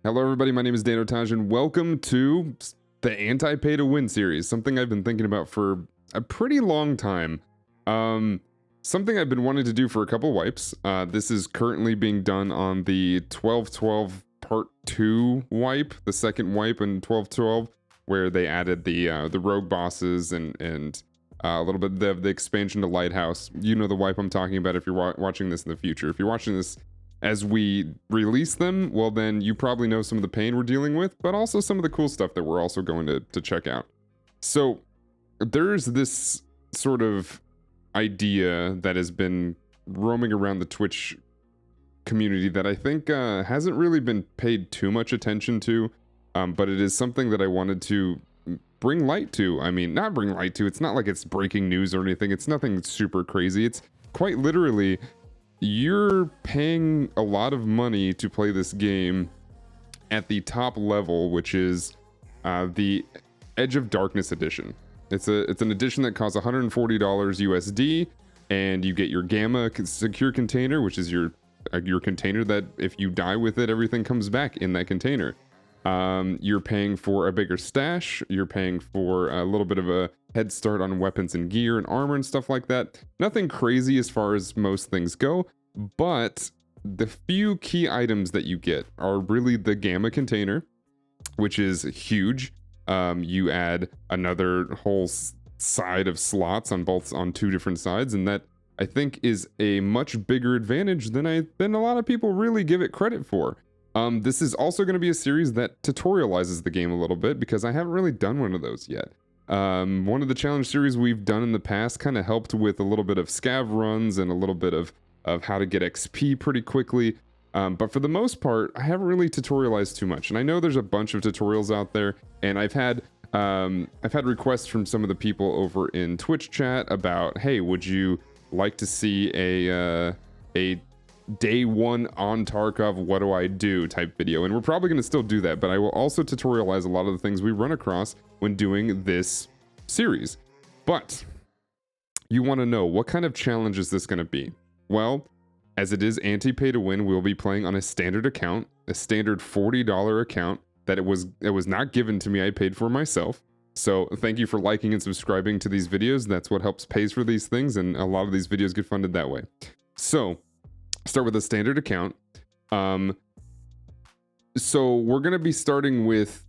Hello, everybody. My name is Danotage, and welcome to the Anti-Pay to Win series. Something I've been thinking about for a pretty long time. Um, Something I've been wanting to do for a couple wipes. This is currently being done on the 1212 Part 2 wipe, the second wipe in 1212, where they added the rogue bosses and a little bit of the expansion to Lighthouse. You know the wipe I'm talking about if you're watching this in the future. If you're watching this as we release them, well, then you probably know some of the pain we're dealing with, but also some of the cool stuff that we're also going to check out. So there's this sort of idea that has been roaming around the Twitch community that I think hasn't really been paid too much attention to, but it is something that I wanted to bring light to. I mean, not bring light to, it's not like it's breaking news or anything. It's nothing super crazy. It's quite literally you're paying a lot of money to play this game at the top level, which is the Edge of Darkness edition. It's an edition that costs $140 USD, and you get your Gamma secure container, which is your container that if you die with it, everything comes back in that container. You're paying for a bigger stash. You're paying for a little bit of a head start on weapons and gear and armor and stuff like that. Nothing crazy as far as most things go, but the few key items that you get are really the Gamma container, which is huge. You add another whole side of slots on two different sides, and that I think is a much bigger advantage than a lot of people really give it credit for. This is also going to be a series that tutorializes the game a little bit because I haven't really done one of those yet. One of the challenge series we've done in the past kind of helped with a little bit of scav runs and a little bit of how to get XP pretty quickly. But for the most part, I haven't really tutorialized too much. And I know there's a bunch of tutorials out there, and I've had requests from some of the people over in Twitch chat about, hey, would you like to see a day one on Tarkov, what do I do type video? And we're probably going to still do that, but I will also tutorialize a lot of the things we run across when doing this series. But you want to know, what kind of challenge is this going to be? Well, as it is anti-pay to win, we'll be playing on a standard account, a standard $40 account that it was not given to me. I paid for myself. So thank you for liking and subscribing to these videos. That's what helps pays for these things, and a lot of these videos get funded that way. So start with a standard account. So we're going to be starting with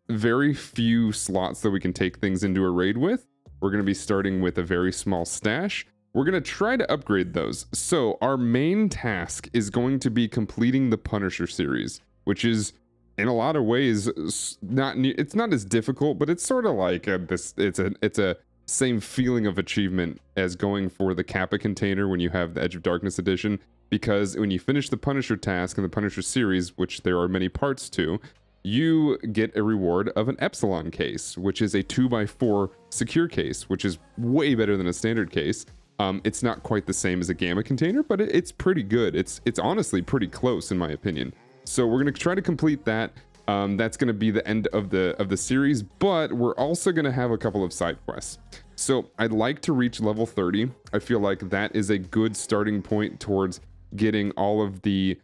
very few slots that we can take things into a raid with. We're going to be starting with a very small stash. We're going to try to upgrade those. So our main task is going to be completing the Punisher series, which is in a lot of ways it's not as difficult, but it's sort of like it's a same feeling of achievement as going for the Kappa container when you have the Edge of Darkness edition, because when you finish the Punisher task in the Punisher series, which there are many parts to, you get a reward of an Epsilon case, which is a 2x4 secure case, which is way better than a standard case. It's not quite the same as a Gamma container, but it's pretty good. It's honestly pretty close in my opinion. So we're going to try to complete that. That's going to be the end of the series, but we're also going to have a couple of side quests. So I'd like to reach level 30. I feel like that is a good starting point towards getting all of the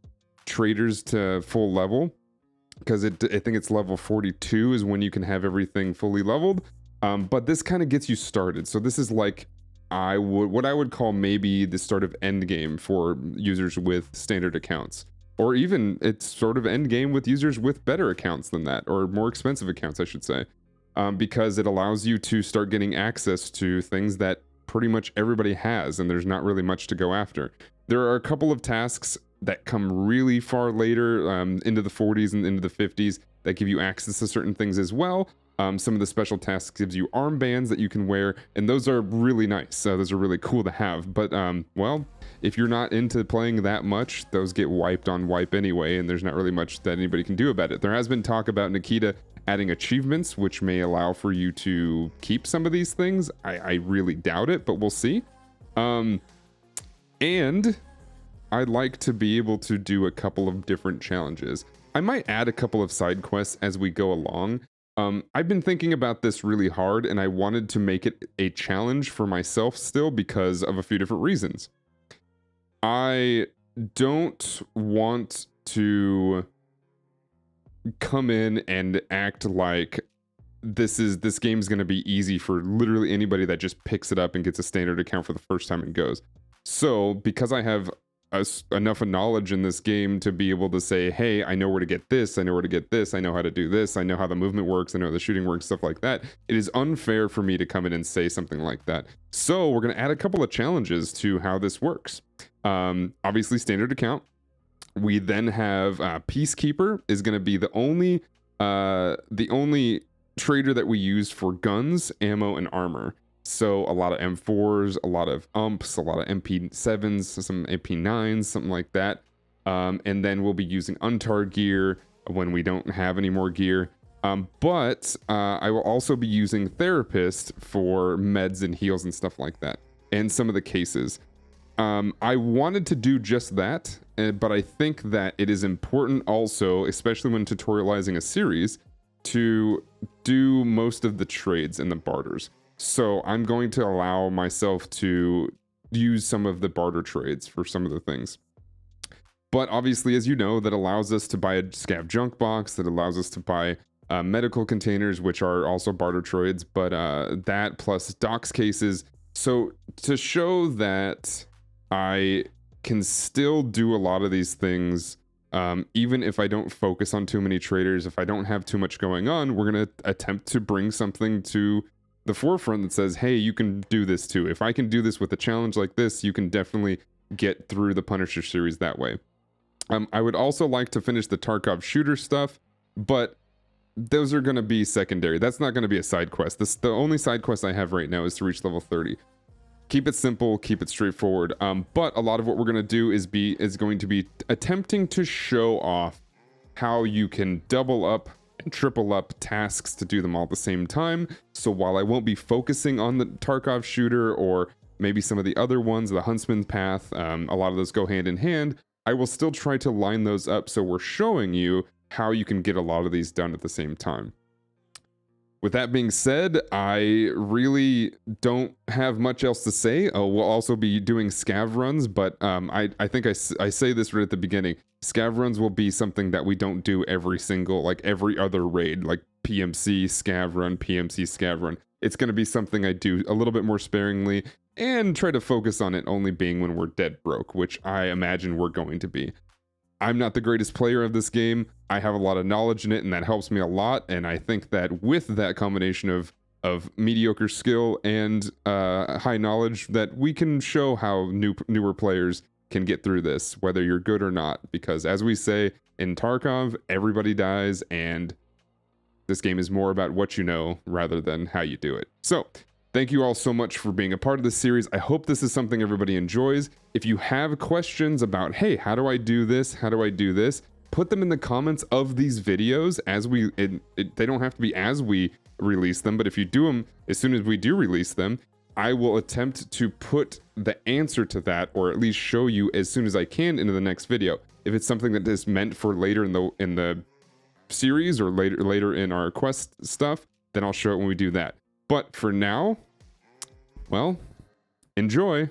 traders to full level, because I think it's level 42 is when you can have everything fully leveled. But this kind of gets you started. So this is like what I would call maybe the start of end game for users with standard accounts. Or even it's sort of end game with users with better accounts than that, or more expensive accounts, I should say, because it allows you to start getting access to things that pretty much everybody has, and there's not really much to go after. There are a couple of tasks that come really far later, into the 40s and into the 50s, that give you access to certain things as well. Some of the special tasks gives you armbands that you can wear, and those are really nice. Those are really cool to have. But, well, if you're not into playing that much, those get wiped on wipe anyway, and there's not really much that anybody can do about it. There has been talk about Nikita adding achievements, which may allow for you to keep some of these things. I really doubt it, but we'll see. And I'd like to be able to do a couple of different challenges. I might add a couple of side quests as we go along. I've been thinking about this really hard, and I wanted to make it a challenge for myself still because of a few different reasons. I don't want to come in and act like this game's going to be easy for literally anybody that just picks it up and gets a standard account for the first time and goes. So because I have enough knowledge in this game to be able to say, hey, I know where to get this, I know where to get this, I know how to do this, I know how the movement works, I know how the shooting works, stuff like that, it is unfair for me to come in and say something like that. So we're going to add a couple of challenges to how this works. Obviously standard account. We then have Peacekeeper is going to be the only trader that we use for guns, ammo, and armor. So a lot of M4s, a lot of umps, a lot of MP7s, some MP9s, something like that. And then we'll be using untar gear when we don't have any more gear. But I will also be using Therapist for meds and heals and stuff like that, and some of the cases. I wanted to do just that, but I think that it is important also, especially when tutorializing a series, to do most of the trades and the barters. So I'm going to allow myself to use some of the barter trades for some of the things. But obviously, as you know, that allows us to buy a scav junk box, that allows us to buy medical containers, which are also barter trades, but that plus docs cases. So to show that I can still do a lot of these things, even if I don't focus on too many traders, if I don't have too much going on, we're going to attempt to bring something to the forefront that says, hey, you can do this too. If I can do this with a challenge like this, you can definitely get through the Punisher series that way. I would also like to finish the Tarkov shooter stuff, but those are going to be secondary. That's not going to be a side quest. The only side quest I have right now is to reach level 30. Keep it simple, keep it straightforward. But a lot of what we're going to do is going to be attempting to show off how you can double up and triple up tasks to do them all at the same time. So while I won't be focusing on the Tarkov shooter or maybe some of the other ones, the Huntsman's Path, a lot of those go hand in hand, I will still try to line those up so we're showing you how you can get a lot of these done at the same time. With that being said, I really don't have much else to say. We'll also be doing scav runs, but I think I say this right at the beginning. Scav runs will be something that we don't do every other raid, like PMC scav run, PMC scav run. It's going to be something I do a little bit more sparingly and try to focus on it only being when we're dead broke, which I imagine we're going to be. I'm not the greatest player of this game. I have a lot of knowledge in it, and that helps me a lot. And I think that with that combination of mediocre skill and high knowledge, that we can show how newer players can get through this, whether you're good or not. Because as we say in Tarkov, everybody dies, and this game is more about what you know rather than how you do it. So thank you all so much for being a part of this series. I hope this is something everybody enjoys. If you have questions about, hey, how do I do this? How do I do this? Put them in the comments of these videos as they don't have to be as we release them, but if you do them as soon as we do release them, I will attempt to put the answer to that, or at least show you as soon as I can into the next video. If it's something that is meant for later in the series or later in our quest stuff, then I'll show it when we do that. But for now, well, enjoy.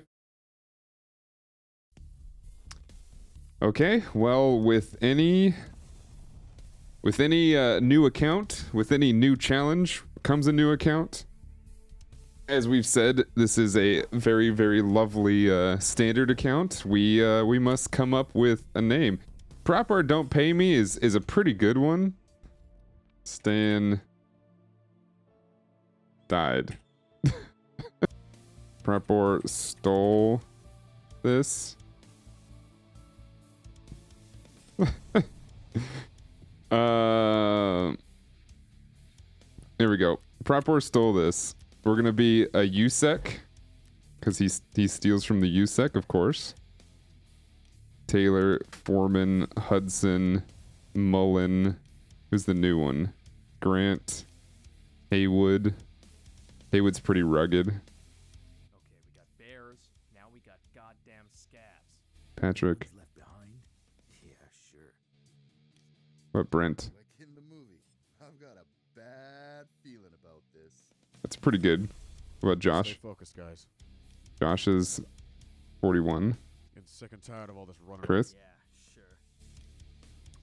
Okay, well, with any new account, with any new challenge comes a new account. As we've said, this is a very, very lovely standard account. We must come up with a name. Prop art Don't Pay Me is a pretty good one. Stan died. Prepor stole this. There we go. Prepor stole this. We're gonna be a USEC because he steals from the USEC, of course. Taylor, Foreman, Hudson, Mullen. Who's the new one? Grant, Haywood. Haywood's pretty rugged. Okay, we got bears. Now we got goddamn scabs. Patrick. Left behind? Yeah, sure. What, Brent? Like in the movie. I've got a bad feeling about this. That's pretty good. What about Josh? Stay focused, guys. Josh is 41. Getting sick and tired of all this running. Chris? Yeah, sure.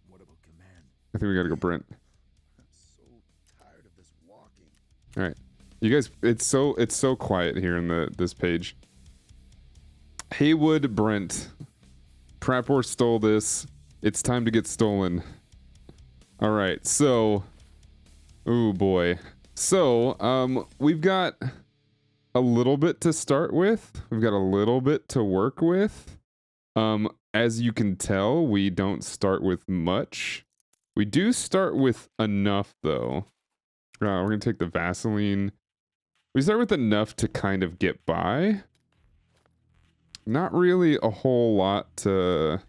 What about command? I think we gotta go Brent. I'm so tired of this walking. All right, you guys. It's so quiet here in this page. Haywood Brent. Prapor stole this. It's time to get stolen. All right, so. Oh boy. So we've got a little bit to start with. We've got a little bit to work with. As you can tell, we don't start with much. We do start with enough, though. We're gonna take the Vaseline. We start with enough to kind of get by. Not really a whole lot to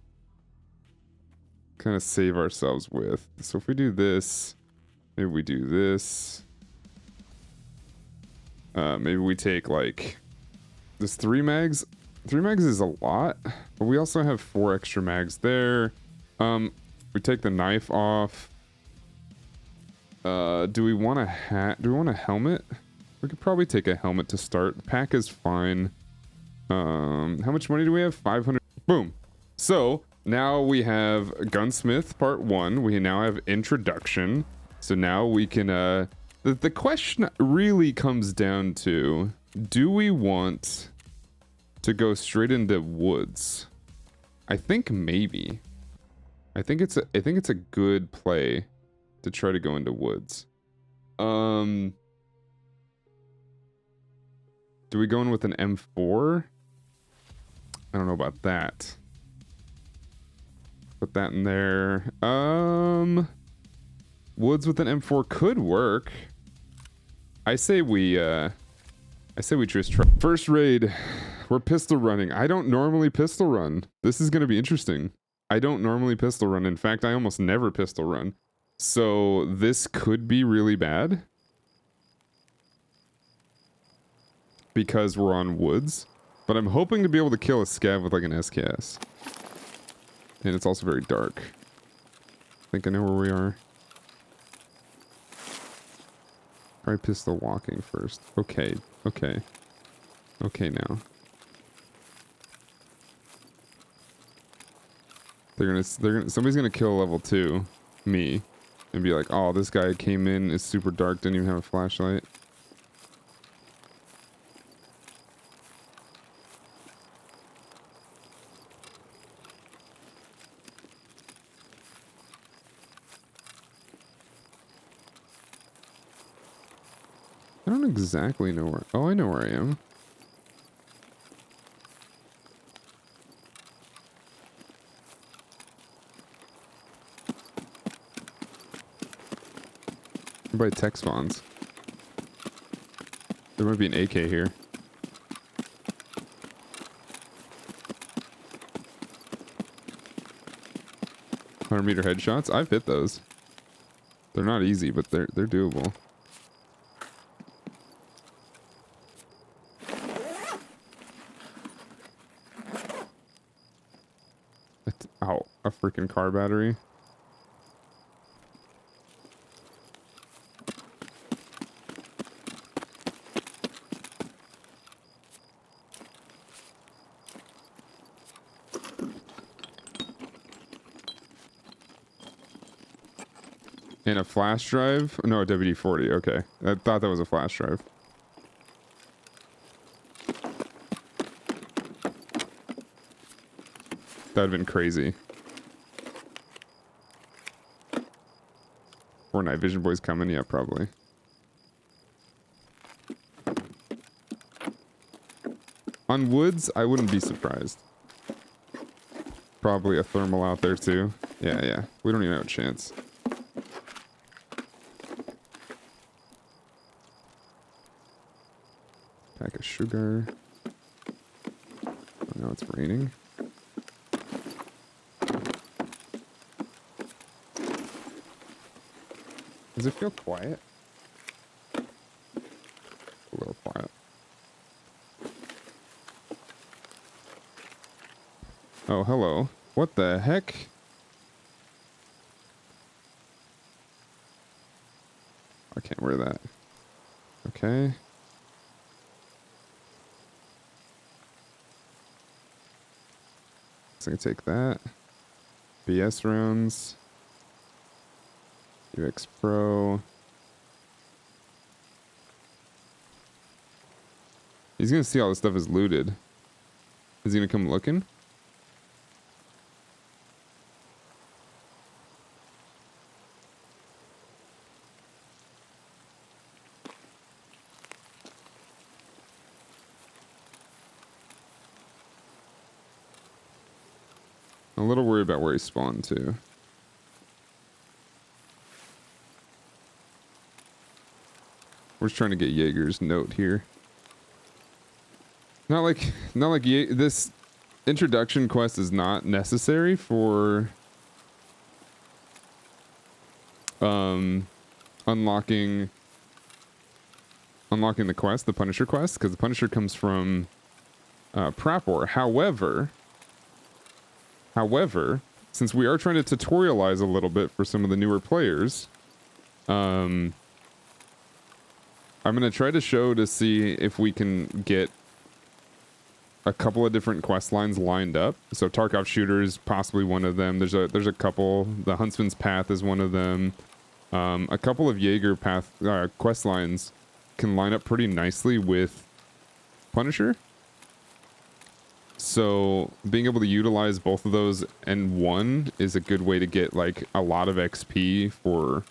kind of save ourselves with. So if we do this, maybe we do this. Maybe we take like this 3 mags. 3 mags is a lot, but we also have 4 extra mags there. We take the knife off. Do we want a hat? Do we want a helmet? We could probably take a helmet to start. The pack is fine. How much money do we have? 500. Boom. So now we have Gunsmith Part 1. We now have Introduction. So now we can, the question really comes down to, do we want to go straight into woods? I think maybe. I think it's a good play to try to go into woods. Do we go in with an M4? I don't know about that. Put that in there. Woods with an M4 could work. I say we just try. First raid. We're pistol running. I don't normally pistol run. This is going to be interesting. I don't normally pistol run. In fact, I almost never pistol run. So this could be really bad. Because we're on woods. But I'm hoping to be able to kill a scav with like an SKS. And it's also very dark. I think I know where we are. Try pistol walking first. Okay, okay. Okay now. Somebody's gonna kill level 2, me, and be like, oh, this guy came in, is super dark, didn't even have a flashlight. I don't exactly know where. Oh, I know where I am. By tech spawns. There might be an AK here. 100-meter headshots. I've hit those. They're not easy, but they're doable. Ow, a freaking car battery. And a flash drive? No, a WD-40. Okay. I thought that was a flash drive. That'd have been crazy. Or night vision boys coming? Yeah, probably. On woods, I wouldn't be surprised. Probably a thermal out there too. Yeah, yeah. We don't even have a chance. Pack of sugar. Oh, now it's raining. Does it feel quiet? A little quiet. Oh, hello. What the heck? I can't wear that. Okay. So I can take that. BS rounds. UX Pro. He's gonna see all this stuff is looted. Is he gonna come looking? I'm a little worried about where he spawned to. We're just trying to get Jaeger's note here. Not like this introduction quest is not necessary for unlocking the quest, the Punisher quest, because the Punisher comes from Prapor. However, since we are trying to tutorialize a little bit for some of the newer players, I'm gonna try to show to see if we can get a couple of different quest lines lined up. So Tarkov shooter is possibly one of them. There's a couple. The Huntsman's Path is one of them. A couple of Jaeger path quest lines can line up pretty nicely with Punisher. So being able to utilize both of those in one is a good way to get like a lot of XP for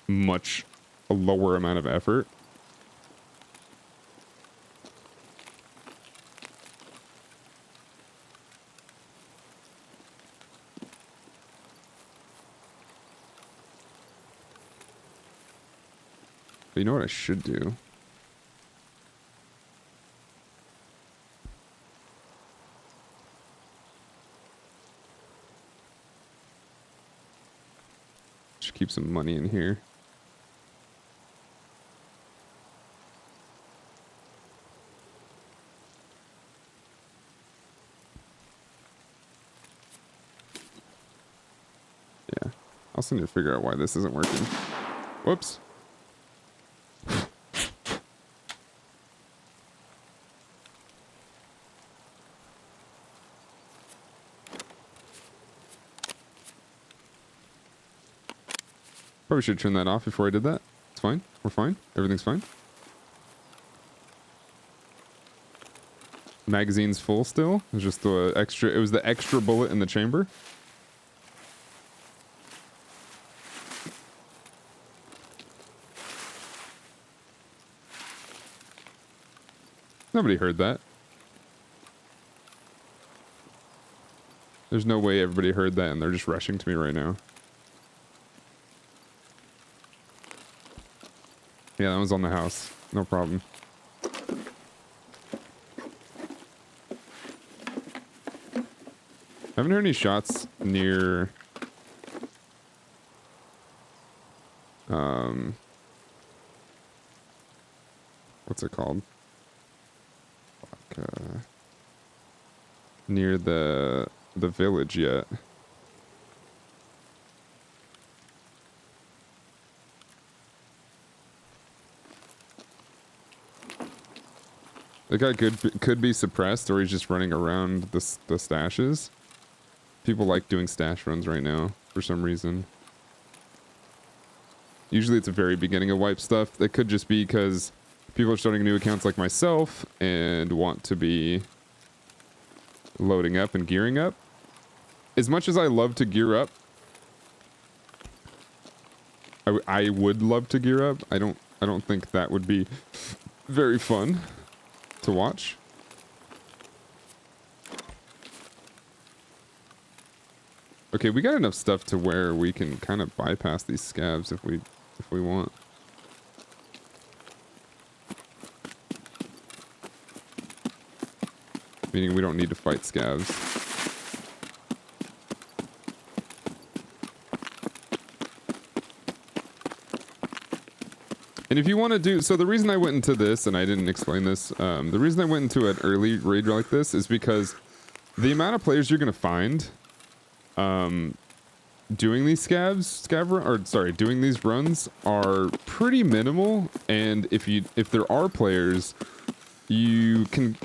much a lower amount of effort. But you know what I should do? Should keep some money in here. Yeah. I also need to figure out why this isn't working. Whoops. Probably should turn that off before I did that. It's fine. We're fine. Everything's fine. Magazine's full still. It was just the extra. It was the extra bullet in the chamber. Nobody heard that. There's no way everybody heard that and they're just rushing to me right now. Yeah, that was on the house. No problem. Haven't heard any shots near... what's it called? Fuck, near the village yet. The guy could be suppressed, or he's just running around the stashes. People like doing stash runs right now for some reason. Usually it's a very beginning of wipe stuff. That could just be because people are starting new accounts like myself and want to be loading up and gearing up. As much as I love to gear up, I would love to gear up. I don't think that would be very fun to watch. Okay, we got enough stuff to where we can kind of bypass these scavs if we want. Meaning we don't need to fight scavs. And if you want to do, so the reason I went into this, and I didn't explain this, the reason I went into an early raid like this is because the amount of players you're going to find doing these doing these runs are pretty minimal. And if there are players, you can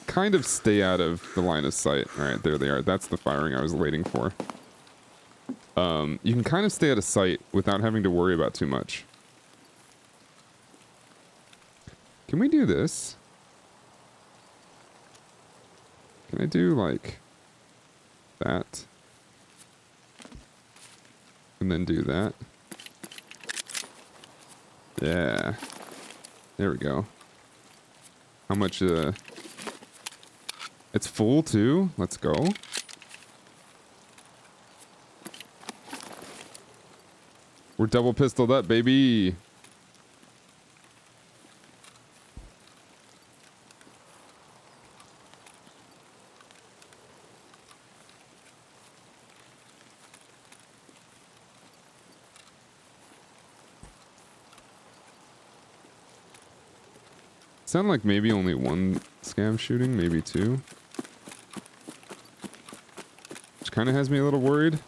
kind of stay out of the line of sight. All right, there they are. That's the firing I was waiting for. you can kind of stay out of sight without having to worry about too much. Can we do this? Can I do like that? And then do that? Yeah. There we go. How much, it's full too? Let's go. We're double pistoled up, baby. Sound like maybe only one scam shooting, maybe two. Which kind of has me a little worried.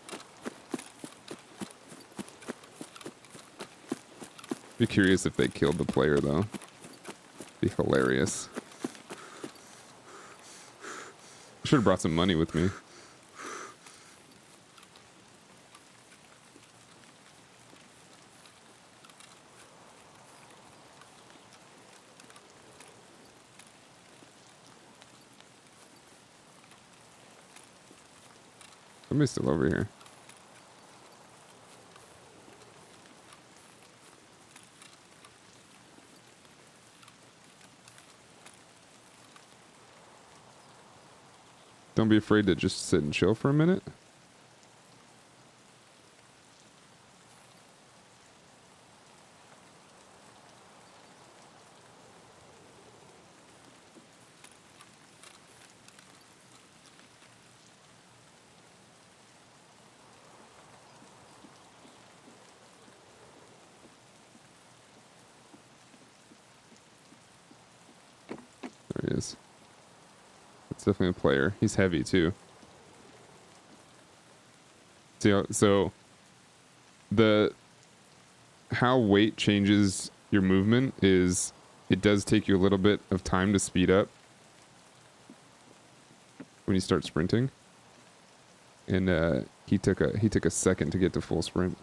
Be curious if they killed the player though. Be hilarious. Should have brought some money with me. Somebody's still over here. Don't be afraid to just sit and chill for a minute. There he is. It's definitely a player. He's heavy too. So how weight changes your movement is it does take you a little bit of time to speed up when you start sprinting. And he took a second to get to full sprint.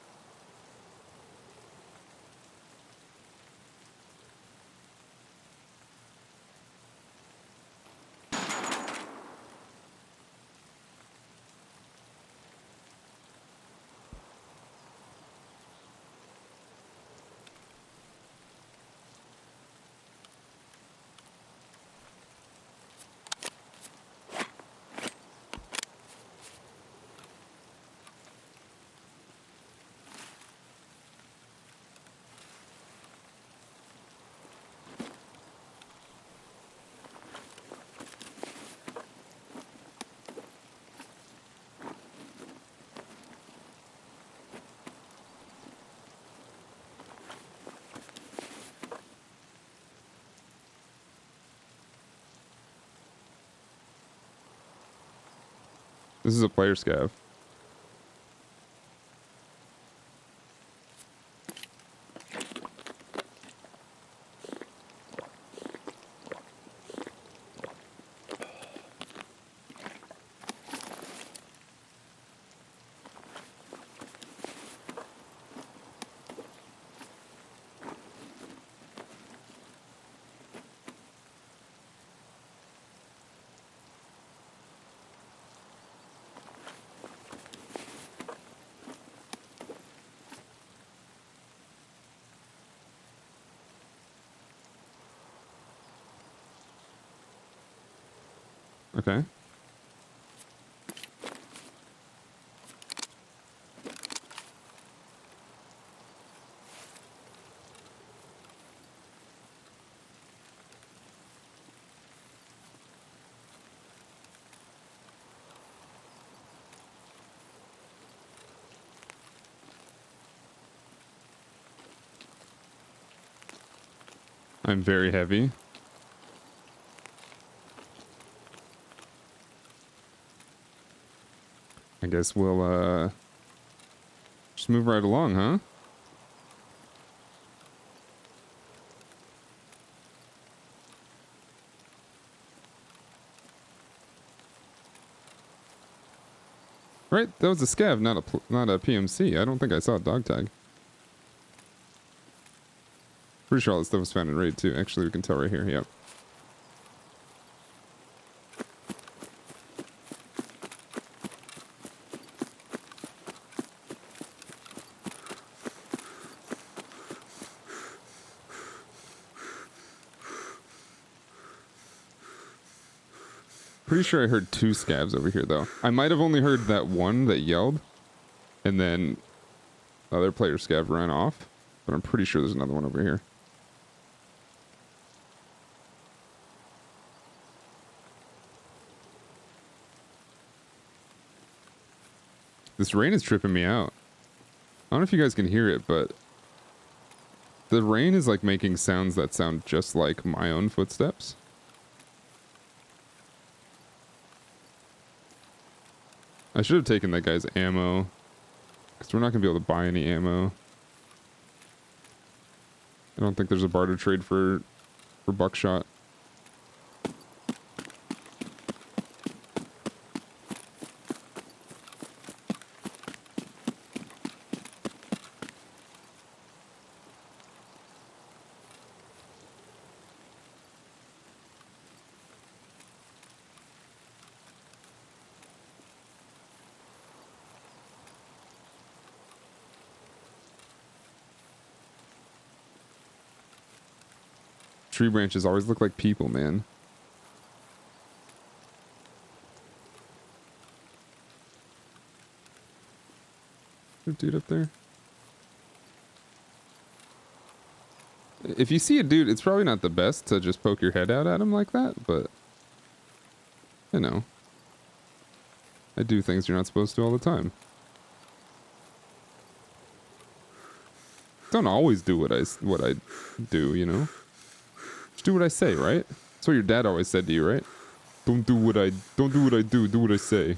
This is a player scav. Okay. I'm very heavy. I guess we'll just move right along, huh? Right? That was a scav, not a PMC. I don't think I saw a dog tag. Pretty sure all this stuff was found in raid too. Actually, we can tell right here. Yep. Pretty sure I heard 2 scavs over here, though. I might have only heard that one that yelled, and then the other player scav ran off, but I'm pretty sure there's another one over here. This rain is tripping me out. I don't know if you guys can hear it, but the rain is like making sounds that sound just like my own footsteps. I should have taken that guy's ammo, because we're not going to be able to buy any ammo. I don't think there's a barter trade for buckshot. Tree branches always look like people, man. There's a dude up there. If you see a dude, it's probably not the best to just poke your head out at him like that, but you know, I do things you're not supposed to all the time. Don't always do what I do, you know. Just do what I say, right? That's what your dad always said to you, right? Don't do what I do, do what I say.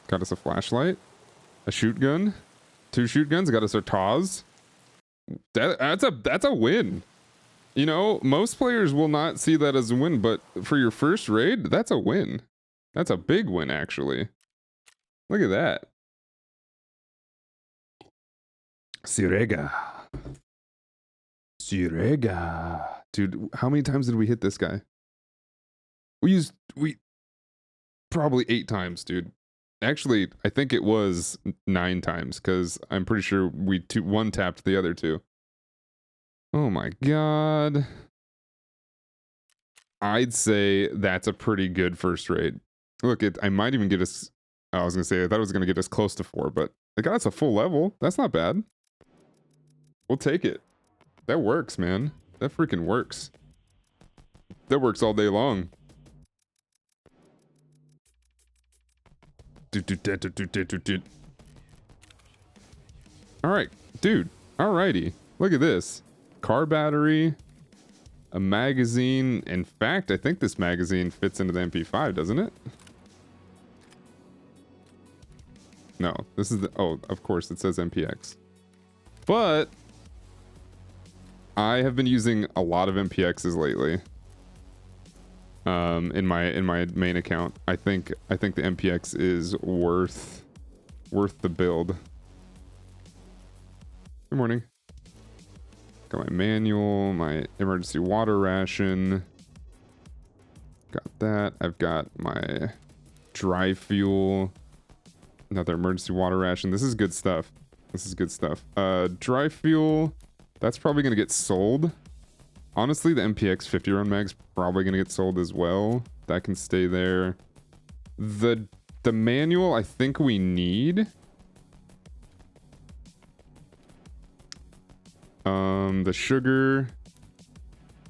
Got us a flashlight, a shoot gun, 2 shoot guns, got us our TAWs. That's a win. You know, most players will not see that as a win, but for your first raid, that's a win. That's a big win, actually. Look at that. Sirega. Dude, how many times did we hit this guy? We probably 8 times, dude. Actually, I think it was 9 times, because I'm pretty sure we one-tapped the other 2. Oh my god. I'd say that's a pretty good first raid. Look, I might even get us... I was going to say, I thought it was going to get us close to 4, but it got us a full level. That's not bad. We'll take it. That works, man. That freaking works. That works all day long. Alright, dude. Alrighty. Look at this. Car battery. A magazine. In fact, I think this magazine fits into the MP5, doesn't it? No, this is the... Oh, of course, it says MPX. But I have been using a lot of MPXs lately. In my main account. I think the MPX is worth the build. Good morning. Got my manual, my emergency water ration. Got that. I've got my dry fuel. Another emergency water ration. This is good stuff. This is good stuff. Dry fuel, that's probably gonna get sold. Honestly, the MPX 50 round mag's probably gonna get sold as well. That can stay there. The manual, I think we need. The sugar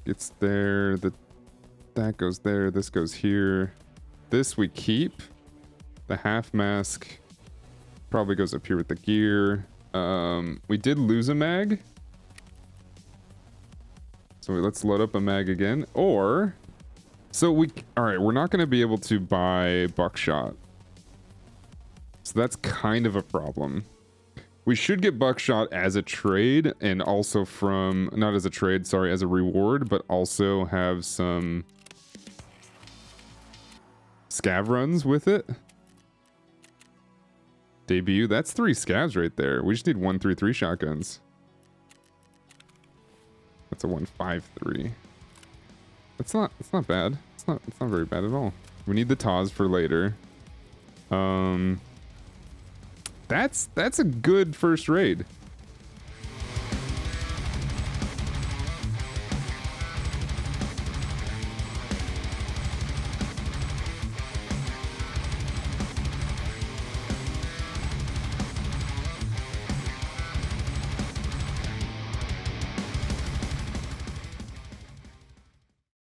gets there. That goes there. This goes here. This we keep. The half mask probably goes up here with the gear. We did lose a mag. So let's load up a mag again. Or, so alright, we're not going to be able to buy buckshot. So that's kind of a problem. We should get buckshot as a trade, and also from, not as a trade, sorry, as a reward, but also have some scav runs with it. Debut, that's 3 scavs right there. We just need 133 shotguns. That's a 153. It's not bad. It's not very bad at all. We need the Taz for later. That's a good first raid.